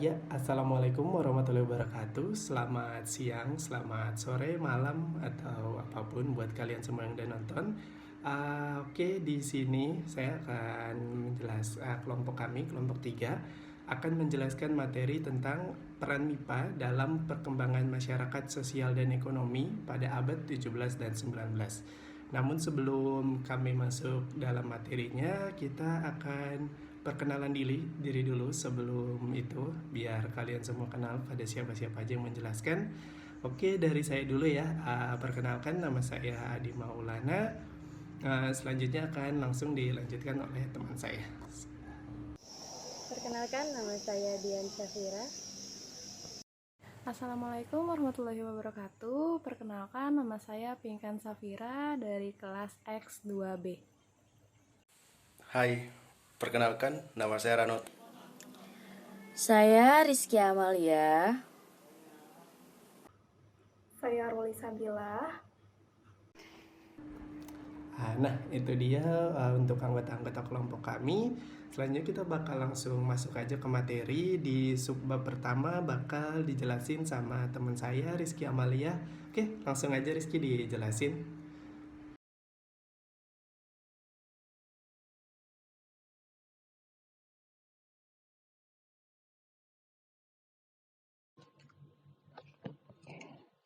Ya, assalamualaikum warahmatullahi wabarakatuh. Selamat siang, selamat sore, malam, atau apapun buat kalian semua yang udah nonton. Oke, di sini saya akan kelompok kami, kelompok 3, akan menjelaskan materi tentang peran MIPA dalam perkembangan masyarakat sosial dan ekonomi pada abad 17 dan 19. Namun sebelum kami masuk dalam materinya, kita akan perkenalan diri dulu sebelum itu, biar kalian semua kenal pada siapa-siapa aja yang menjelaskan. Oke, dari saya dulu ya. Perkenalkan, nama saya Adi Maulana. Selanjutnya akan langsung dilanjutkan oleh teman saya. Perkenalkan, nama saya Dian Syafira. Assalamualaikum warahmatullahi wabarakatuh. Perkenalkan, nama saya Pinkan Safira dari kelas X2B. Hai, perkenalkan nama saya Ranot. Saya Rizky Amalia. Saya Ruli Sabila. Nah, itu dia untuk anggota-anggota kelompok kami. Selanjutnya kita bakal langsung masuk aja ke materi. Di subbab pertama bakal dijelasin sama teman saya Rizky Amalia. Oke, langsung aja Rizky dijelasin.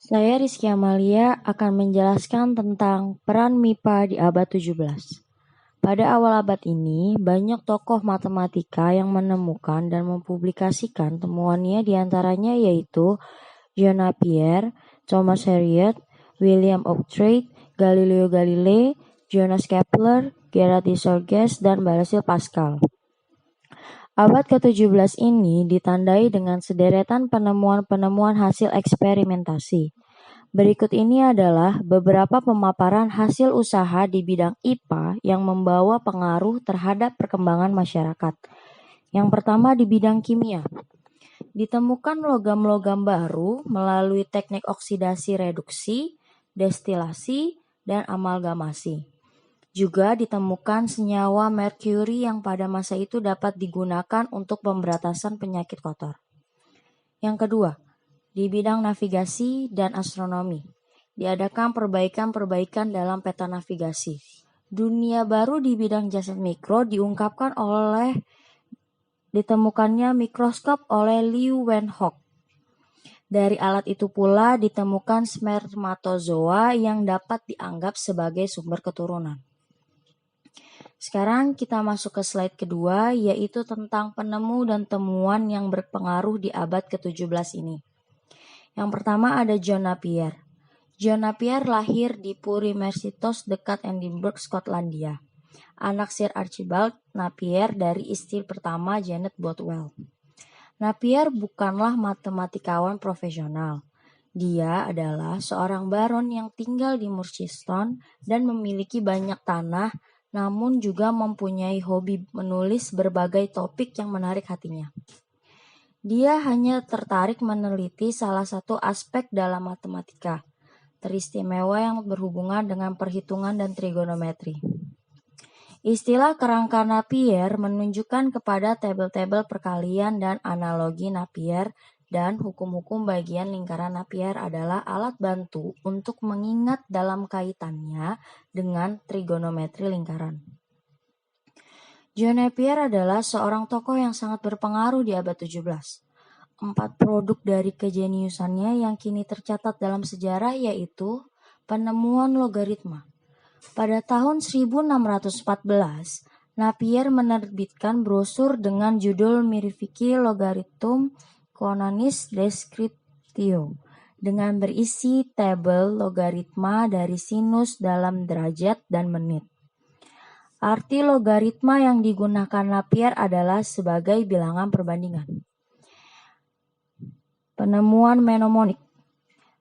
Saya Rizky Amalia akan menjelaskan tentang peran MIPA di abad 17. Pada awal abad ini, banyak tokoh matematika yang menemukan dan mempublikasikan temuannya, diantaranya yaitu John Napier, Thomas Harriot, William Oughtred, Galileo Galilei, Johannes Kepler, Gerard Desargues, dan Blaise Pascal. Abad ke-17 ini ditandai dengan sederetan penemuan-penemuan hasil eksperimentasi. Berikut ini adalah beberapa pemaparan hasil usaha di bidang IPA yang membawa pengaruh terhadap perkembangan masyarakat. Yang pertama di bidang kimia. Ditemukan logam-logam baru melalui teknik oksidasi reduksi, destilasi, dan amalgamasi. Juga ditemukan senyawa merkuri yang pada masa itu dapat digunakan untuk pemberantasan penyakit kotor. Yang kedua, di bidang navigasi dan astronomi, diadakan perbaikan-perbaikan dalam peta navigasi. Dunia baru di bidang jasad mikro diungkapkan oleh ditemukannya mikroskop oleh Liu Wenhoek. Dari alat itu pula ditemukan spermatozoa yang dapat dianggap sebagai sumber keturunan. Sekarang kita masuk ke slide kedua, yaitu tentang penemu dan temuan yang berpengaruh di abad ke-17 ini. Yang pertama ada John Napier. John Napier lahir di Puri Mercitos dekat Edinburgh, Skotlandia. Anak Sir Archibald Napier dari istri pertama Janet Bothwell. Napier bukanlah matematikawan profesional. Dia adalah seorang baron yang tinggal di Merchiston dan memiliki banyak tanah, namun juga mempunyai hobi menulis berbagai topik yang menarik hatinya. Dia hanya tertarik meneliti salah satu aspek dalam matematika, teristimewa yang berhubungan dengan perhitungan dan trigonometri. Istilah kerangka Napier menunjukkan kepada tabel-tabel perkalian dan analogi Napier, dan hukum-hukum bagian lingkaran Napier adalah alat bantu untuk mengingat dalam kaitannya dengan trigonometri lingkaran. John Napier adalah seorang tokoh yang sangat berpengaruh di abad 17. 4 produk dari kejeniusannya yang kini tercatat dalam sejarah yaitu penemuan logaritma. Pada tahun 1614, Napier menerbitkan brosur dengan judul Mirifici Logarithmum Canonis Descriptio dengan berisi tabel logaritma dari sinus dalam derajat dan menit. Arti logaritma yang digunakan Napier adalah sebagai bilangan perbandingan. Penemuan mnemonik.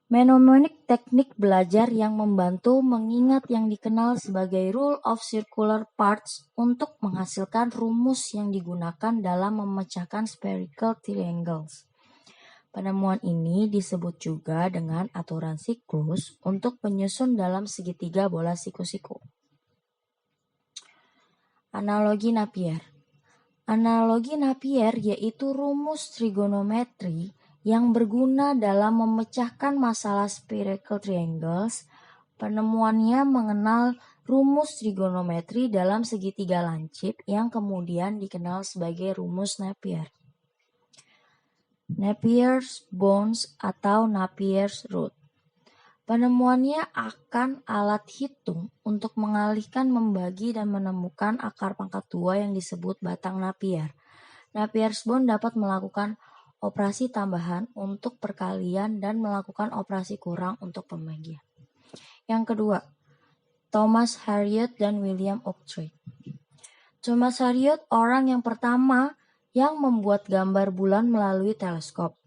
Mnemonik teknik belajar yang membantu mengingat yang dikenal sebagai rule of circular parts untuk menghasilkan rumus yang digunakan dalam memecahkan spherical triangles. Penemuan ini disebut juga dengan aturan siklus untuk penyusun dalam segitiga bola siku-siku. Analogi Napier. Analogi Napier yaitu rumus trigonometri yang berguna dalam memecahkan masalah spherical triangles. Penemuannya mengenal rumus trigonometri dalam segitiga lancip yang kemudian dikenal sebagai rumus Napier. Napier's bounds atau Napier's root. Penemuannya akan alat hitung untuk mengalihkan, membagi, dan menemukan akar pangkat 2 yang disebut batang Napier. Napier's bound dapat melakukan operasi tambahan untuk perkalian dan melakukan operasi kurang untuk pembagian. Yang kedua, Thomas Harriot dan William Oughtred. Thomas Harriot orang yang pertama yang membuat gambar bulan melalui teleskop.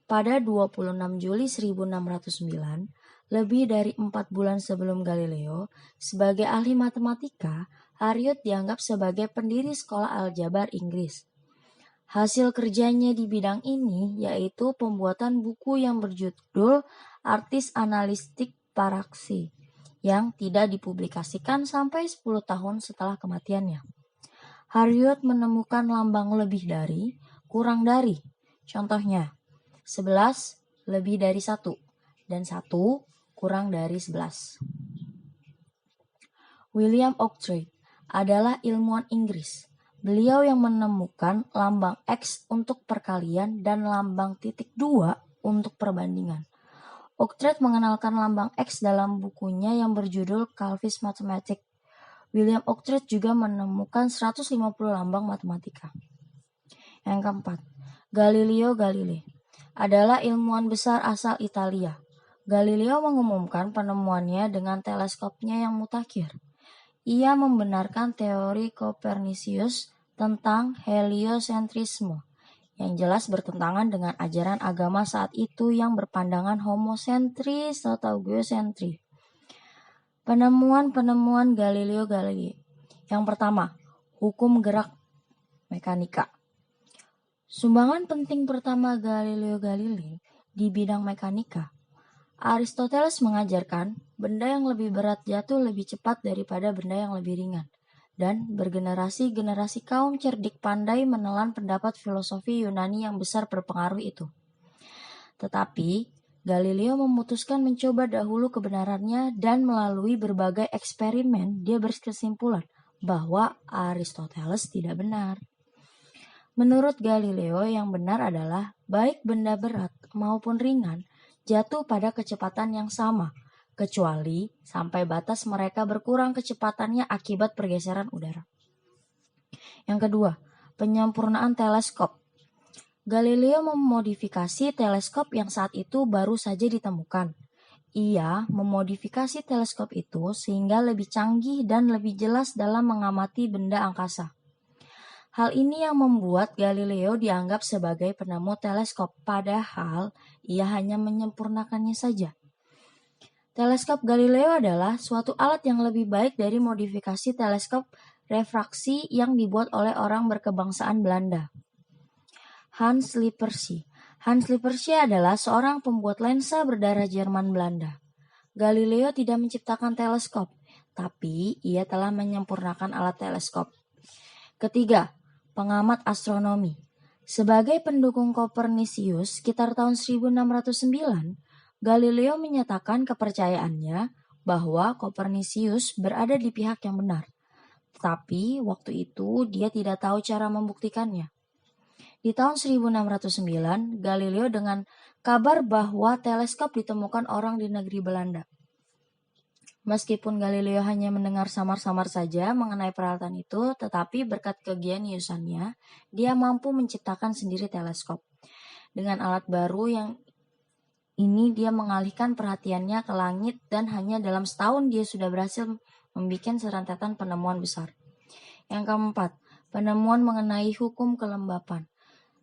Pada 26 Juli 1609, lebih dari 4 bulan sebelum Galileo, sebagai ahli matematika, Harriot dianggap sebagai pendiri sekolah aljabar Inggris. Hasil kerjanya di bidang ini yaitu pembuatan buku yang berjudul Artis Analistik Paraksi, yang tidak dipublikasikan sampai 10 tahun setelah kematiannya. Harriot menemukan lambang lebih dari, kurang dari. Contohnya, 11 lebih dari 1 dan 1 kurang dari 11. William Oughtred adalah ilmuwan Inggris. Beliau yang menemukan lambang X untuk perkalian dan lambang titik 2 untuk perbandingan. Oughtred mengenalkan lambang X dalam bukunya yang berjudul Calvin's Mathematics. William Oughtred juga menemukan 150 lambang matematika. Yang keempat, Galileo Galilei adalah ilmuwan besar asal Italia. Galileo mengumumkan penemuannya dengan teleskopnya yang mutakhir. Ia membenarkan teori Copernicus tentang heliocentrisme, yang jelas bertentangan dengan ajaran agama saat itu yang berpandangan homosentris atau geosentris. Penemuan Galileo Galilei. Yang pertama, hukum gerak mekanika. Sumbangan penting pertama Galileo Galilei di bidang mekanika. Aristoteles mengajarkan benda yang lebih berat jatuh lebih cepat daripada benda yang lebih ringan. Dan bergenerasi-generasi kaum cerdik pandai menelan pendapat filosofi Yunani yang besar berpengaruh itu. Tetapi, Galileo memutuskan mencoba dahulu kebenarannya dan melalui berbagai eksperimen dia berkesimpulan bahwa Aristoteles tidak benar. Menurut Galileo yang benar adalah baik benda berat maupun ringan jatuh pada kecepatan yang sama, kecuali sampai batas mereka berkurang kecepatannya akibat pergeseran udara. Yang kedua, penyempurnaan teleskop. Galileo memodifikasi teleskop yang saat itu baru saja ditemukan. Ia memodifikasi teleskop itu sehingga lebih canggih dan lebih jelas dalam mengamati benda angkasa. Hal ini yang membuat Galileo dianggap sebagai penemu teleskop, padahal ia hanya menyempurnakannya saja. Teleskop Galileo adalah suatu alat yang lebih baik dari modifikasi teleskop refraksi yang dibuat oleh orang berkebangsaan Belanda. Hans Lippershey. Hans Lippershey adalah seorang pembuat lensa berdarah Jerman Belanda. Galileo tidak menciptakan teleskop, tapi ia telah menyempurnakan alat teleskop. Ketiga, pengamat astronomi. Sebagai pendukung Copernicus sekitar tahun 1609, Galileo menyatakan kepercayaannya bahwa Copernicus berada di pihak yang benar. Tetapi waktu itu dia tidak tahu cara membuktikannya. Di tahun 1609, Galileo dengan kabar bahwa teleskop ditemukan orang di negeri Belanda. Meskipun Galileo hanya mendengar samar-samar saja mengenai peralatan itu, tetapi berkat kegeniusannya, dia mampu menciptakan sendiri teleskop. Dengan alat baru yang ini dia mengalihkan perhatiannya ke langit dan hanya dalam setahun dia sudah berhasil membuat serentetan penemuan besar. Yang keempat, penemuan mengenai hukum kelembapan.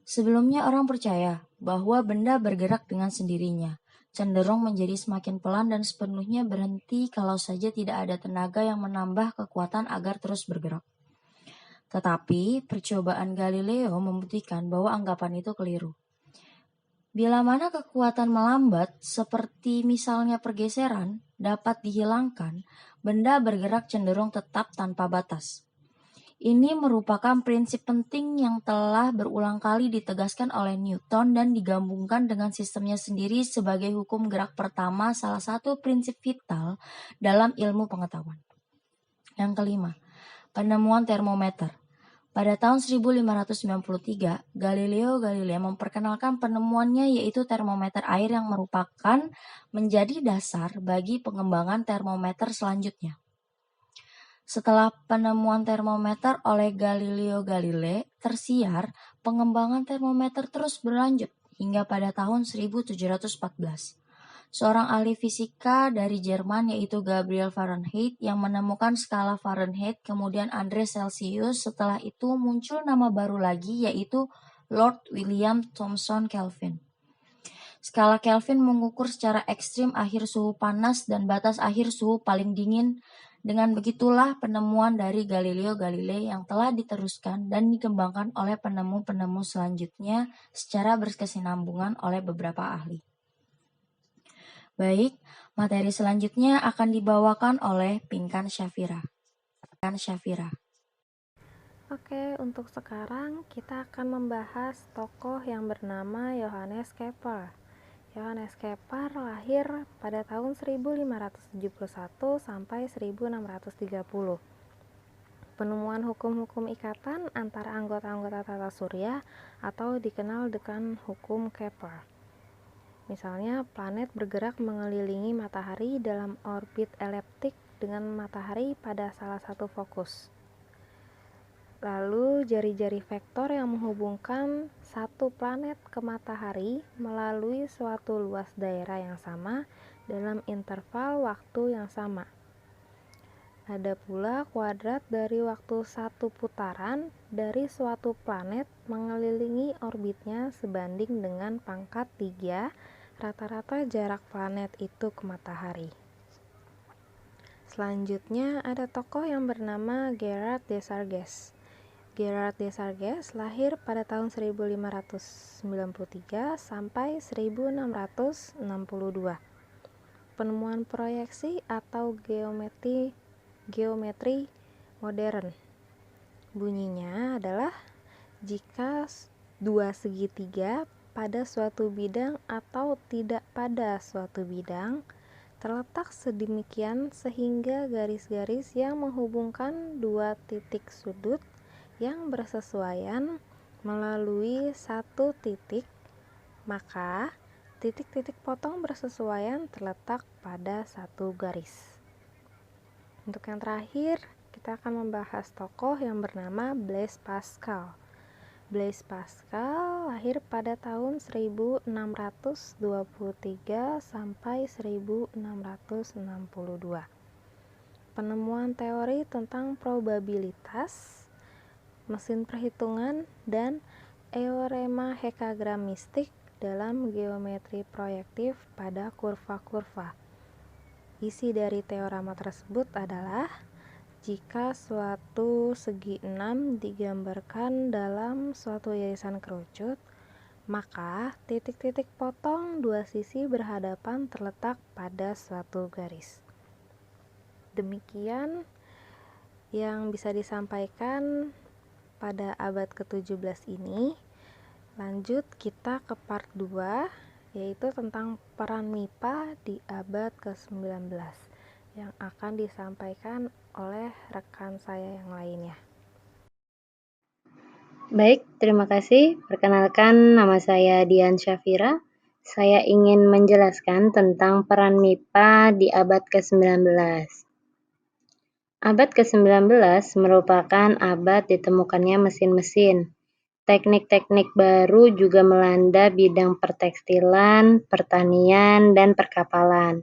Sebelumnya orang percaya bahwa benda bergerak dengan sendirinya, cenderung menjadi semakin pelan dan sepenuhnya berhenti kalau saja tidak ada tenaga yang menambah kekuatan agar terus bergerak. Tetapi percobaan Galileo membuktikan bahwa anggapan itu keliru. Bila mana kekuatan melambat, seperti misalnya pergeseran, dapat dihilangkan, benda bergerak cenderung tetap tanpa batas. Ini merupakan prinsip penting yang telah berulang kali ditegaskan oleh Newton dan digabungkan dengan sistemnya sendiri sebagai hukum gerak pertama, salah satu prinsip vital dalam ilmu pengetahuan. Yang kelima, penemuan termometer. Pada tahun 1593, Galileo Galilei memperkenalkan penemuannya yaitu termometer air yang merupakan menjadi dasar bagi pengembangan termometer selanjutnya. Setelah penemuan termometer oleh Galileo Galilei tersiar, pengembangan termometer terus berlanjut hingga pada tahun 1714. Seorang ahli fisika dari Jerman yaitu Gabriel Fahrenheit yang menemukan skala Fahrenheit, kemudian Andre Celsius. Setelah itu muncul nama baru lagi yaitu Lord William Thomson Kelvin. Skala Kelvin mengukur secara ekstrim akhir suhu panas dan batas akhir suhu paling dingin. Dengan begitulah penemuan dari Galileo Galilei yang telah diteruskan dan dikembangkan oleh penemu-penemu selanjutnya secara berkesinambungan oleh beberapa ahli. Baik, materi selanjutnya akan dibawakan oleh Pinkan Syafira. Oke, untuk sekarang kita akan membahas tokoh yang bernama Johannes Kepler. Johannes Kepler lahir pada tahun 1571 sampai 1630. Penemuan hukum-hukum ikatan antara anggota-anggota tata surya atau dikenal dengan hukum Kepler. Misalnya, planet bergerak mengelilingi matahari dalam orbit eliptik dengan matahari pada salah satu fokus. Lalu, jari-jari vektor yang menghubungkan satu planet ke matahari melalui suatu luas daerah yang sama dalam interval waktu yang sama. Ada pula kuadrat dari waktu satu putaran dari suatu planet mengelilingi orbitnya sebanding dengan pangkat 3 rata-rata jarak planet itu ke matahari. Selanjutnya ada tokoh yang bernama Gerard Desargues. Gerard Desargues lahir pada tahun 1593 sampai 1662. Penemuan proyeksi atau geometri modern. Bunyinya adalah jika dua segitiga pada suatu bidang atau tidak pada suatu bidang terletak sedemikian sehingga garis-garis yang menghubungkan dua titik sudut yang bersesuaian melalui satu titik, maka titik-titik potong bersesuaian terletak pada satu garis. Untuk yang terakhir, kita akan membahas tokoh yang bernama Blaise Pascal. Blaise Pascal lahir pada tahun 1623 sampai 1662. Penemuan teori tentang probabilitas, mesin perhitungan, dan teorema heksagramistik dalam geometri proyektif pada kurva-kurva. Isi dari teorema tersebut adalah jika suatu segi 6 digambarkan dalam suatu irisan kerucut, maka titik-titik potong dua sisi berhadapan terletak pada suatu garis. Demikian yang bisa disampaikan pada abad ke-17 ini. Lanjut kita ke part 2, yaitu tentang peran MIPA di abad ke-19 yang akan disampaikan oleh rekan saya yang lainnya. Baik, terima kasih. Perkenalkan, nama saya Dian Syafira. Saya ingin menjelaskan tentang peran MIPA di abad ke-19. Abad ke-19 merupakan abad ditemukannya mesin-mesin. Teknik-teknik baru juga melanda bidang pertekstilan, pertanian, dan perkapalan.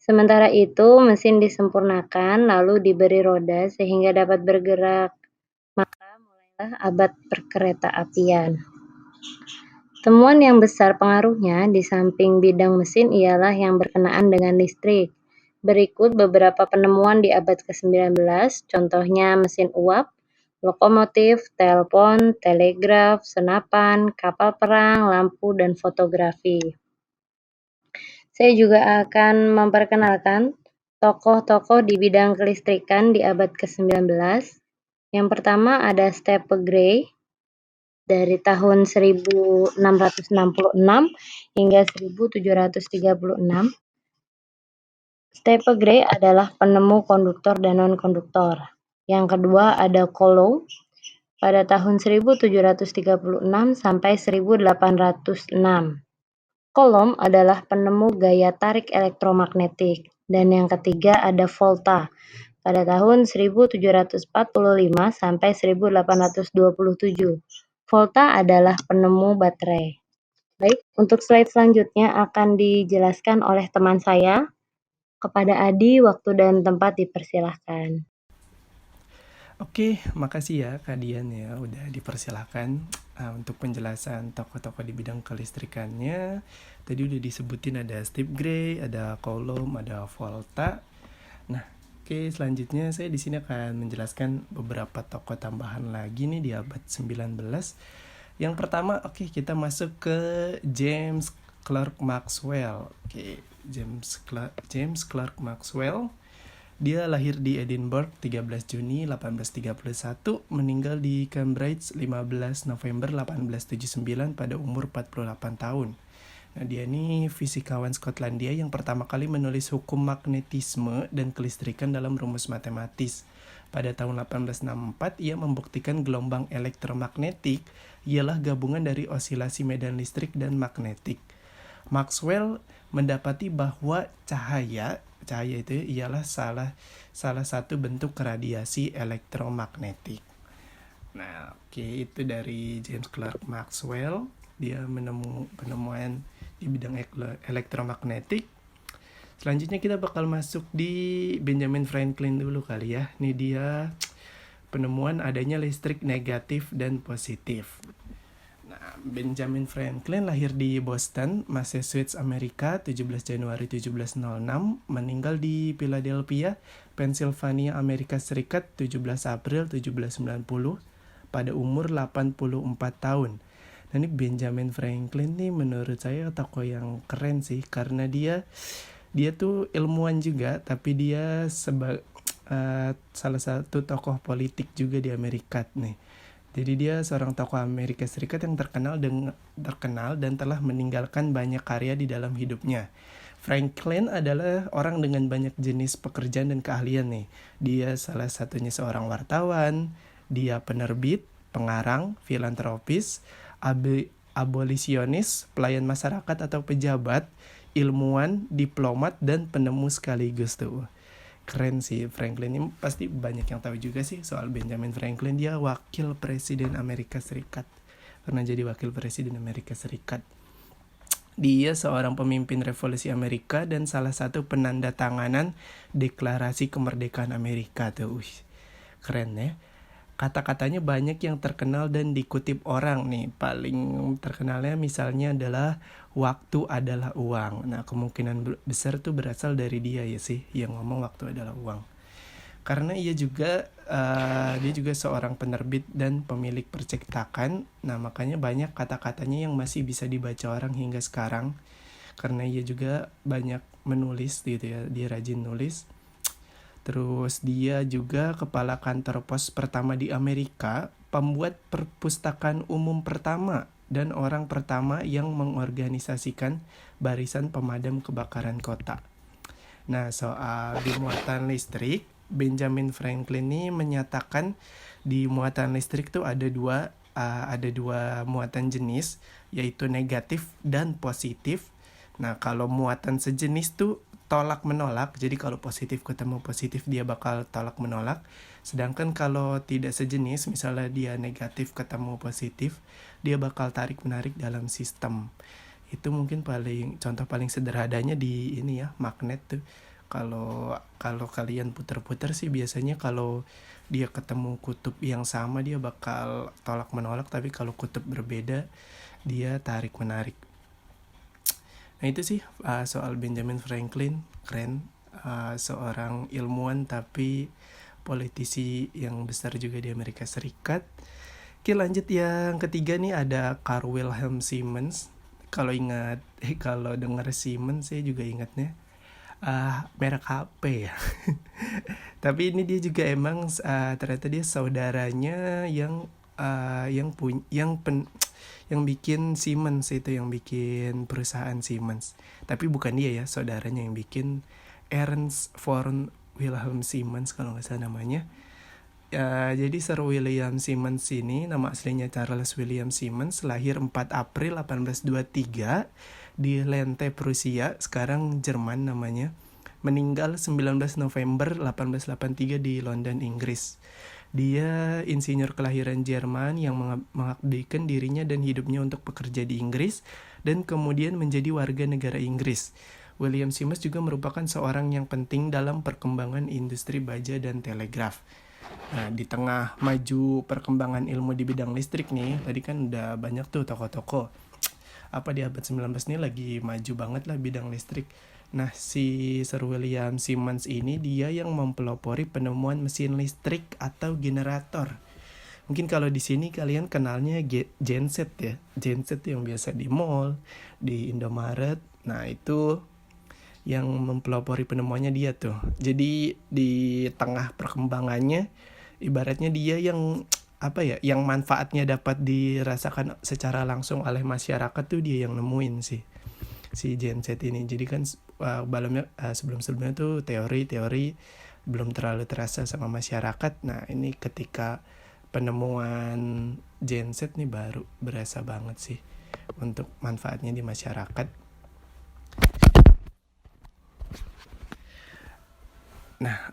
Sementara itu, mesin disempurnakan lalu diberi roda sehingga dapat bergerak. Maka mulailah abad perkereta-apian. Temuan yang besar pengaruhnya di samping bidang mesin ialah yang berkenaan dengan listrik. Berikut beberapa penemuan di abad ke-19, contohnya mesin uap, lokomotif, telepon, telegraf, senapan, kapal perang, lampu, dan fotografi. Saya juga akan memperkenalkan tokoh-tokoh di bidang kelistrikan di abad ke-19. Yang pertama ada Stephen Gray dari tahun 1666 hingga 1736. Stephen Gray adalah penemu konduktor dan non-konduktor. Yang kedua ada Coulomb pada tahun 1736 sampai 1806. Coulomb adalah penemu gaya tarik elektromagnetik. Dan yang ketiga ada Volta pada tahun 1745 sampai 1827. Volta adalah penemu baterai. Baik, untuk slide selanjutnya akan dijelaskan oleh teman saya. Kepada Adi, waktu dan tempat dipersilahkan. Oke, makasih ya Kak Dian ya udah dipersilahkan untuk penjelasan tokoh-tokoh di bidang kelistrikannya. Tadi udah disebutin ada Steve Gray, ada Coulomb, ada Volta. Nah, oke, selanjutnya saya di sini akan menjelaskan beberapa tokoh tambahan lagi nih di abad 19. Yang pertama, kita masuk ke James Clerk Maxwell. James Clerk Maxwell. Dia lahir di Edinburgh 13 Juni 1831, meninggal di Cambridge 15 November 1879 pada umur 48 tahun. Nah, dia ini fisikawan Skotlandia yang pertama kali menulis hukum magnetisme dan kelistrikan dalam rumus matematis. Pada tahun 1864, ia membuktikan gelombang elektromagnetik ialah gabungan dari osilasi medan listrik dan magnetik. Maxwell mendapati bahwa cahaya itu ialah salah satu bentuk radiasi elektromagnetik. Nah, itu dari James Clerk Maxwell. Dia penemuan di bidang elektromagnetik. Selanjutnya kita bakal masuk di Benjamin Franklin dulu kali ya. Ini dia penemuan adanya listrik negatif dan positif. Nah, Benjamin Franklin lahir di Boston, Massachusetts, Amerika 17 Januari 1706, meninggal di Philadelphia, Pennsylvania, Amerika Serikat 17 April 1790 pada umur 84 tahun. Nah, ini Benjamin Franklin nih menurut saya tokoh yang keren sih karena dia tuh ilmuwan juga, tapi dia salah satu tokoh politik juga di Amerika nih. Jadi dia seorang tokoh Amerika Serikat yang terkenal dan telah meninggalkan banyak karya di dalam hidupnya. Franklin adalah orang dengan banyak jenis pekerjaan dan keahlian nih. Dia salah satunya seorang wartawan, dia penerbit, pengarang, filantropis, abolisionis, pelayan masyarakat atau pejabat, ilmuwan, diplomat, dan penemu sekaligus tuh. Keren sih Franklin ini, pasti banyak yang tahu juga sih soal Benjamin Franklin. Dia wakil presiden Amerika Serikat, pernah jadi wakil presiden Amerika Serikat. Dia seorang pemimpin revolusi Amerika dan salah satu penanda tanganan deklarasi kemerdekaan Amerika tuh. Keren ya. Kata-katanya banyak yang terkenal dan dikutip orang nih. Paling terkenalnya misalnya adalah waktu adalah uang. Nah, kemungkinan besar tuh berasal dari dia ya sih yang ngomong waktu adalah uang. Karena dia juga seorang penerbit dan pemilik percetakan. Nah, makanya banyak kata-katanya yang masih bisa dibaca orang hingga sekarang. Karena ia juga banyak menulis gitu ya. Dia rajin nulis. Terus dia juga kepala kantor pos pertama di Amerika, pembuat perpustakaan umum pertama, dan orang pertama yang mengorganisasikan barisan pemadam kebakaran kota. Nah, soal di muatan listrik, Benjamin Franklin ini menyatakan di muatan listrik tuh ada dua muatan jenis, yaitu negatif dan positif. Nah, kalau muatan sejenis tuh tolak menolak, jadi kalau positif ketemu positif dia bakal tolak menolak. Sedangkan kalau tidak sejenis, misalnya dia negatif ketemu positif, dia bakal tarik menarik dalam sistem. Itu mungkin contoh paling sederhananya di ini ya, magnet tuh. Kalau kalian putar-putar sih biasanya kalau dia ketemu kutub yang sama dia bakal tolak menolak, tapi kalau kutub berbeda dia tarik menarik. Nah, itu sih soal Benjamin Franklin. Keren, seorang ilmuwan tapi politisi yang besar juga di Amerika Serikat. Oke, lanjut yang ketiga nih ada Carl Wilhelm Siemens. Kalau dengar Siemens saya juga ingatnya merek HP ya. Tapi ini dia juga emang ternyata dia saudaranya yang bikin Siemens, itu yang bikin perusahaan Siemens. Tapi bukan dia ya, saudaranya yang bikin Ernst von Wilhelm Siemens kalau nggak salah namanya. Jadi Sir William Siemens ini nama aslinya Charles William Siemens, lahir 4 April 1823 di Lente, Prusia, sekarang Jerman namanya. Meninggal 19 November 1883 di London, Inggris. Dia insinyur kelahiran Jerman yang mengabdikan dirinya dan hidupnya untuk bekerja di Inggris dan kemudian menjadi warga negara Inggris. William Siemens juga merupakan seorang yang penting dalam perkembangan industri baja dan telegraf. Nah, di tengah maju perkembangan ilmu di bidang listrik nih, tadi kan udah banyak tuh toko-toko. Di abad 19 ini lagi maju banget lah bidang listrik. Nah, si Sir William Siemens ini dia yang mempelopori penemuan mesin listrik atau generator. Mungkin kalau di sini kalian kenalnya genset ya. Genset yang biasa di mall, di Indomaret. Nah, itu yang mempelopori penemuannya dia tuh. Jadi di tengah perkembangannya, ibaratnya dia yang yang manfaatnya dapat dirasakan secara langsung oleh masyarakat tuh dia yang nemuin si genset ini. Jadi kan sebelum-sebelumnya tuh teori-teori belum terlalu terasa sama masyarakat. Nah, ini ketika penemuan genset nih baru berasa banget sih untuk manfaatnya di masyarakat. Nah,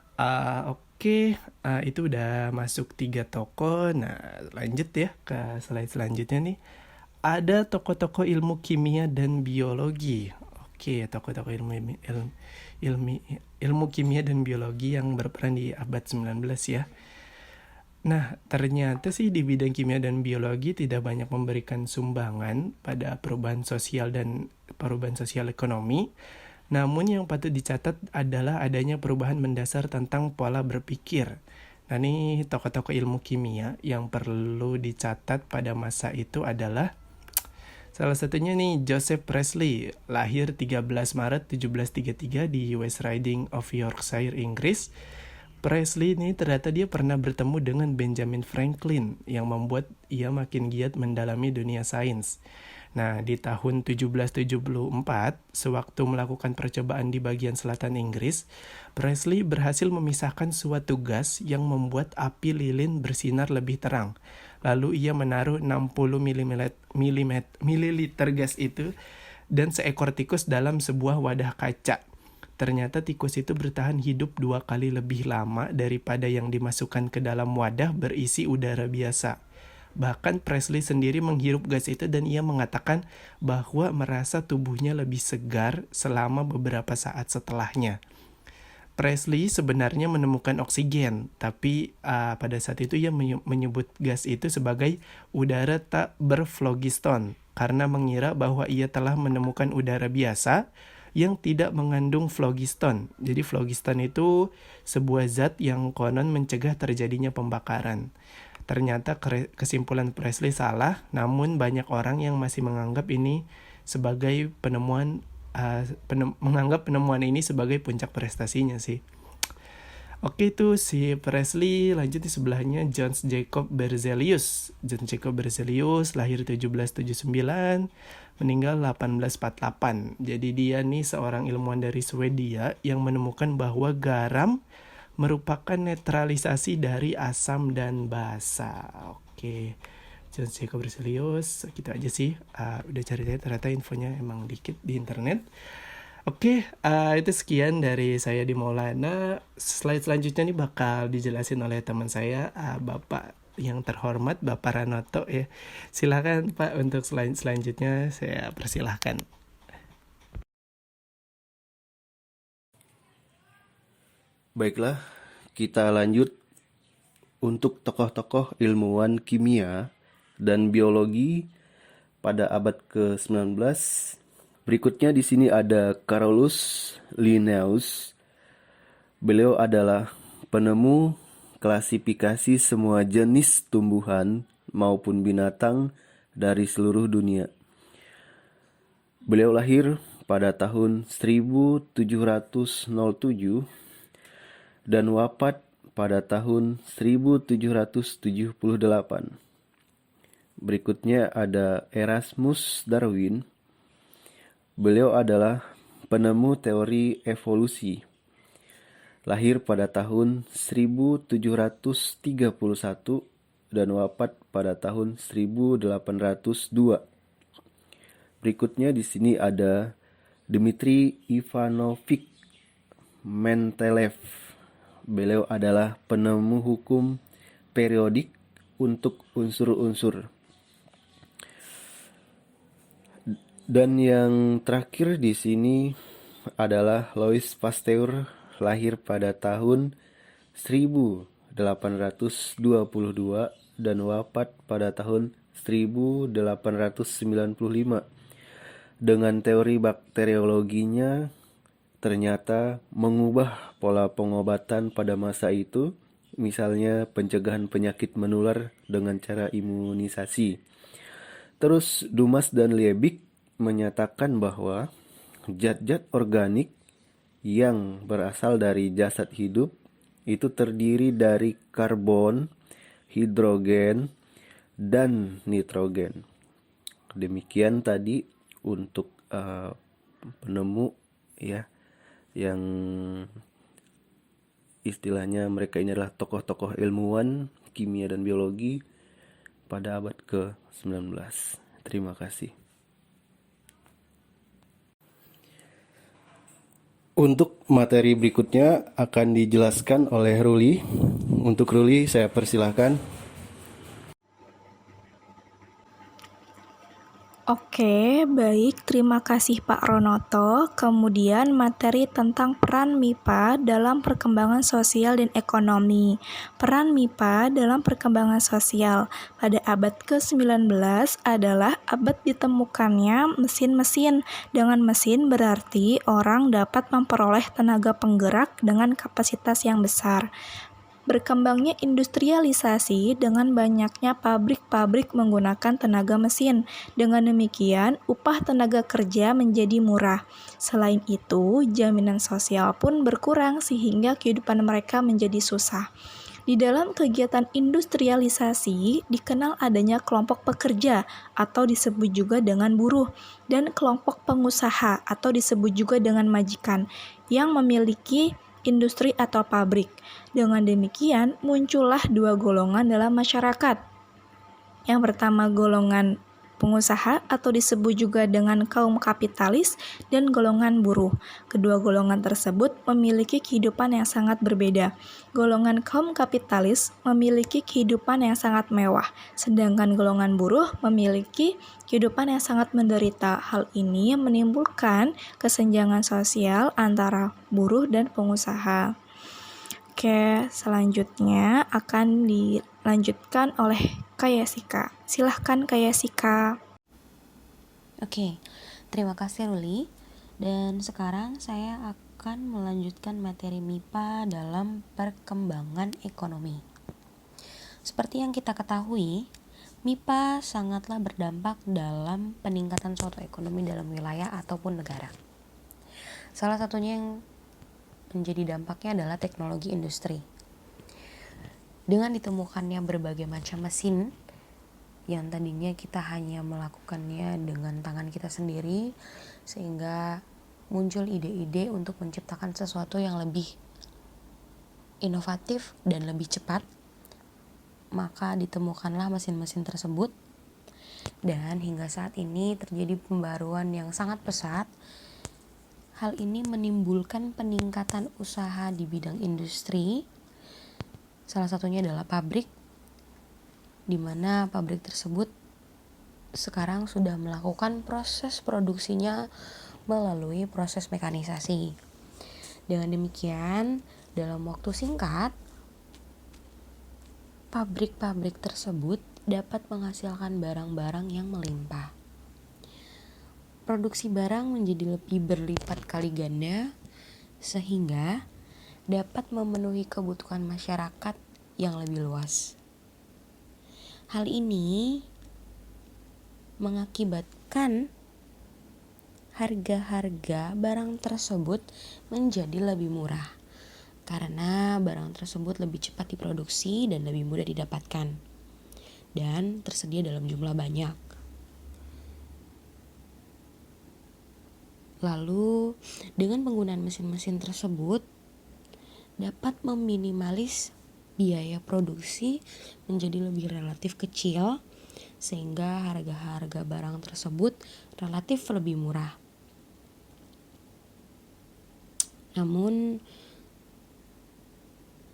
oke, itu udah masuk 3 toko. Nah, lanjut ya ke slide selanjutnya nih. Ada toko-toko ilmu kimia dan biologi. Oke, toko-toko ilmu kimia dan biologi yang berperan di abad 19 ya. Nah, ternyata sih di bidang kimia dan biologi tidak banyak memberikan sumbangan pada perubahan sosial dan perubahan sosial ekonomi. Namun yang patut dicatat adalah adanya perubahan mendasar tentang pola berpikir. Nah, ini tokoh-tokoh ilmu kimia yang perlu dicatat pada masa itu adalah salah satunya nih Joseph Priestley, lahir 13 Maret 1733 di West Riding of Yorkshire, Inggris. Priestley ini ternyata dia pernah bertemu dengan Benjamin Franklin yang membuat ia makin giat mendalami dunia sains. Nah, di tahun 1774, sewaktu melakukan percobaan di bagian selatan Inggris, Priestley berhasil memisahkan suatu gas yang membuat api lilin bersinar lebih terang. Lalu ia menaruh 60 ml gas itu dan seekor tikus dalam sebuah wadah kaca. Ternyata tikus itu bertahan hidup 2 kali lebih lama daripada yang dimasukkan ke dalam wadah berisi udara biasa. Bahkan Priestley sendiri menghirup gas itu dan ia mengatakan bahwa merasa tubuhnya lebih segar selama beberapa saat setelahnya. Priestley sebenarnya menemukan oksigen, tapi pada saat itu ia menyebut gas itu sebagai udara tak berflogiston karena mengira bahwa ia telah menemukan udara biasa yang tidak mengandung flogiston. Jadi flogiston itu sebuah zat yang konon mencegah terjadinya pembakaran. Ternyata kesimpulan Priestley salah, namun banyak orang yang masih menganggap ini sebagai menganggap penemuan ini sebagai puncak prestasinya sih. Oke, itu si Priestley. Lanjut di sebelahnya John Jacob Berzelius. John Jacob Berzelius lahir 1779, meninggal 1848. Jadi dia nih seorang ilmuwan dari Swedia yang menemukan bahwa garam merupakan netralisasi dari asam dan basa. Oke, John Jacob Berzelius, gitu aja sih. Udah cari ternyata infonya emang dikit di internet. Oke, itu sekian dari saya di Maulana. Slide selanjutnya nih bakal dijelasin oleh teman saya, Bapak yang terhormat, Bapak Ranoto ya. Silakan Pak untuk slide selanjutnya, saya persilahkan. Baiklah, kita lanjut untuk tokoh-tokoh ilmuwan kimia dan biologi pada abad ke-19. Berikutnya di sini ada Carolus Linnaeus. Beliau adalah penemu klasifikasi semua jenis tumbuhan maupun binatang dari seluruh dunia. Beliau lahir pada tahun 1707 dan wafat pada tahun 1778. Berikutnya ada Erasmus Darwin. Beliau adalah penemu teori evolusi. Lahir pada tahun 1731 dan wafat pada tahun 1802. Berikutnya di sini ada Dmitri Ivanovich Mendeleev. Beliau adalah penemu hukum periodik untuk unsur-unsur. Dan yang terakhir di sini adalah Louis Pasteur, lahir pada tahun 1822 dan wafat pada tahun 1895. Dengan teori bakteriologinya ternyata mengubah pola pengobatan pada masa itu, misalnya pencegahan penyakit menular dengan cara imunisasi. Terus Dumas dan Liebig menyatakan bahwa zat-zat organik yang berasal dari jasad hidup itu terdiri dari karbon, hidrogen, dan nitrogen. Demikian tadi untuk penemu ya, yang istilahnya mereka ini adalah tokoh-tokoh ilmuwan kimia dan biologi pada abad ke-19. Terima kasih. Untuk materi berikutnya akan dijelaskan oleh Ruli. Untuk Ruli saya persilahkan. Oke, baik. Terima kasih Pak Ronoto. Kemudian materi tentang peran MIPA dalam perkembangan sosial dan ekonomi. Peran MIPA dalam perkembangan sosial pada abad ke-19 adalah abad ditemukannya mesin-mesin. Dengan mesin berarti orang dapat memperoleh tenaga penggerak dengan kapasitas yang besar. Berkembangnya industrialisasi dengan banyaknya pabrik-pabrik menggunakan tenaga mesin. Dengan demikian, upah tenaga kerja menjadi murah. Selain itu, jaminan sosial pun berkurang sehingga kehidupan mereka menjadi susah. Di dalam kegiatan industrialisasi, dikenal adanya kelompok pekerja atau disebut juga dengan buruh, dan kelompok pengusaha atau disebut juga dengan majikan yang memiliki industri atau pabrik. Dengan demikian, muncullah dua golongan dalam masyarakat. Yang pertama golongan pengusaha atau disebut juga dengan kaum kapitalis dan golongan buruh. Kedua golongan tersebut memiliki kehidupan yang sangat berbeda. Golongan kaum kapitalis memiliki kehidupan yang sangat mewah, sedangkan golongan buruh memiliki kehidupan yang sangat menderita. Hal ini menimbulkan kesenjangan sosial antara buruh dan pengusaha. Oke, selanjutnya akan dilanjutkan oleh Kak Yasika. Silahkan Kak Yasika. Oke, terima kasih Ruli. Dan sekarang saya akan melanjutkan materi MIPA dalam perkembangan ekonomi. Seperti yang kita ketahui, MIPA sangatlah berdampak dalam peningkatan suatu ekonomi dalam wilayah ataupun negara. Salah satunya yang menjadi dampaknya adalah teknologi industri. Dengan ditemukannya berbagai macam mesin yang tadinya kita hanya melakukannya dengan tangan kita sendiri, sehingga muncul ide-ide untuk menciptakan sesuatu yang lebih inovatif dan lebih cepat. Maka ditemukanlah mesin-mesin tersebut, dan hingga saat ini terjadi pembaruan yang sangat pesat. Hal ini menimbulkan peningkatan usaha di bidang industri. Salah satunya adalah pabrik, di mana pabrik tersebut sekarang sudah melakukan proses produksinya melalui proses mekanisasi. Dengan demikian, dalam waktu singkat, pabrik-pabrik tersebut dapat menghasilkan barang-barang yang melimpah. Produksi barang menjadi lebih berlipat kali ganda, sehingga dapat memenuhi kebutuhan masyarakat yang lebih luas. Hal ini mengakibatkan harga-harga barang tersebut menjadi lebih murah karena barang tersebut lebih cepat diproduksi dan lebih mudah didapatkan dan tersedia dalam jumlah banyak. Lalu, dengan penggunaan mesin-mesin tersebut dapat meminimalis biaya produksi menjadi lebih relatif kecil sehingga harga-harga barang tersebut relatif lebih murah. Namun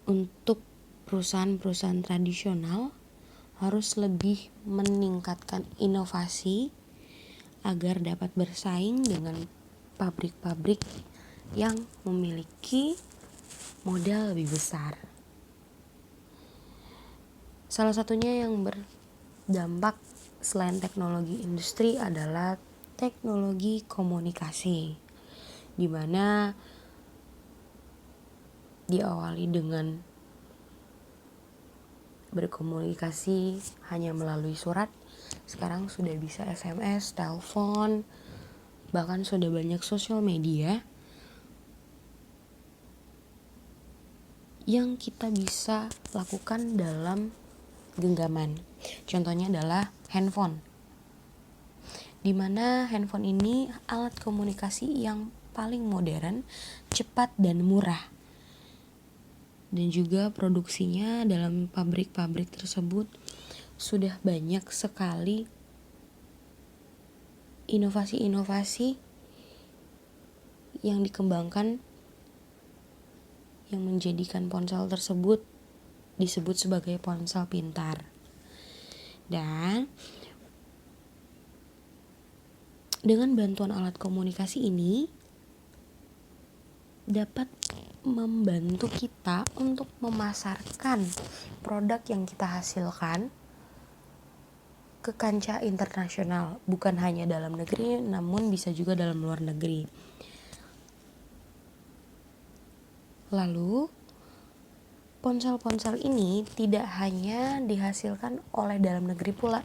untuk perusahaan-perusahaan tradisional harus lebih meningkatkan inovasi agar dapat bersaing dengan pabrik-pabrik yang memiliki modal lebih besar. Salah satunya yang berdampak selain teknologi industri adalah teknologi komunikasi, di mana diawali dengan berkomunikasi hanya melalui surat, sekarang sudah bisa SMS, telepon, bahkan sudah banyak sosial media yang kita bisa lakukan dalam genggaman. Contohnya adalah handphone, di mana handphone ini alat komunikasi yang paling modern, cepat dan murah. Dan juga produksinya dalam pabrik-pabrik tersebut sudah banyak sekali inovasi-inovasi yang dikembangkan yang menjadikan ponsel tersebut disebut sebagai ponsel pintar. Dan dengan bantuan alat komunikasi ini dapat membantu kita untuk memasarkan produk yang kita hasilkan ke kancah internasional, bukan hanya dalam negeri namun bisa juga dalam luar negeri. Lalu ponsel-ponsel ini tidak hanya dihasilkan oleh dalam negeri pula,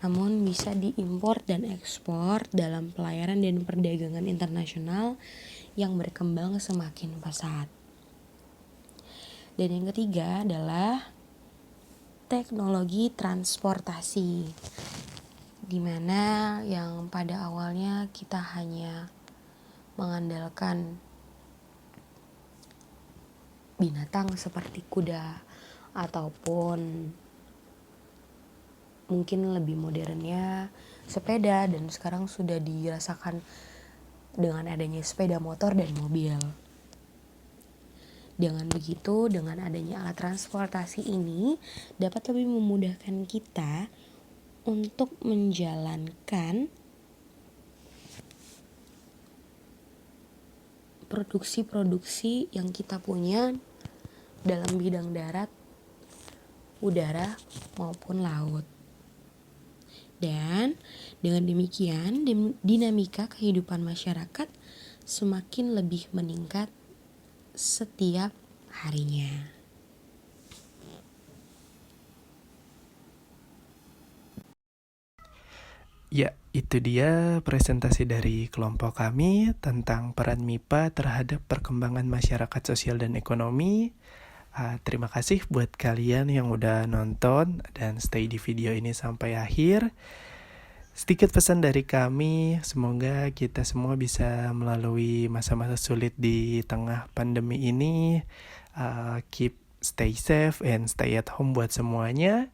namun bisa diimpor dan ekspor dalam pelayaran dan perdagangan internasional yang berkembang semakin pesat. Dan yang ketiga adalah teknologi transportasi, di mana yang pada awalnya kita hanya mengandalkan binatang seperti kuda ataupun mungkin lebih modernnya sepeda, dan sekarang sudah dirasakan dengan adanya sepeda motor dan mobil. Dengan begitu, dengan adanya alat transportasi ini dapat lebih memudahkan kita untuk menjalankan produksi-produksi yang kita punya dalam bidang darat, udara, maupun laut. Dan dengan demikian, dinamika kehidupan masyarakat semakin lebih meningkat setiap harinya. Ya, itu dia presentasi dari kelompok kami tentang peran MIPA terhadap perkembangan masyarakat sosial dan ekonomi. Terima kasih buat kalian yang udah nonton dan stay di video ini sampai akhir. Sedikit pesan dari kami, semoga kita semua bisa melalui masa-masa sulit di tengah pandemi ini. Keep stay safe and stay at home buat semuanya.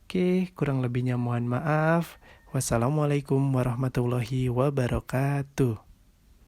Oke, kurang lebihnya mohon maaf. Wassalamualaikum warahmatullahi wabarakatuh.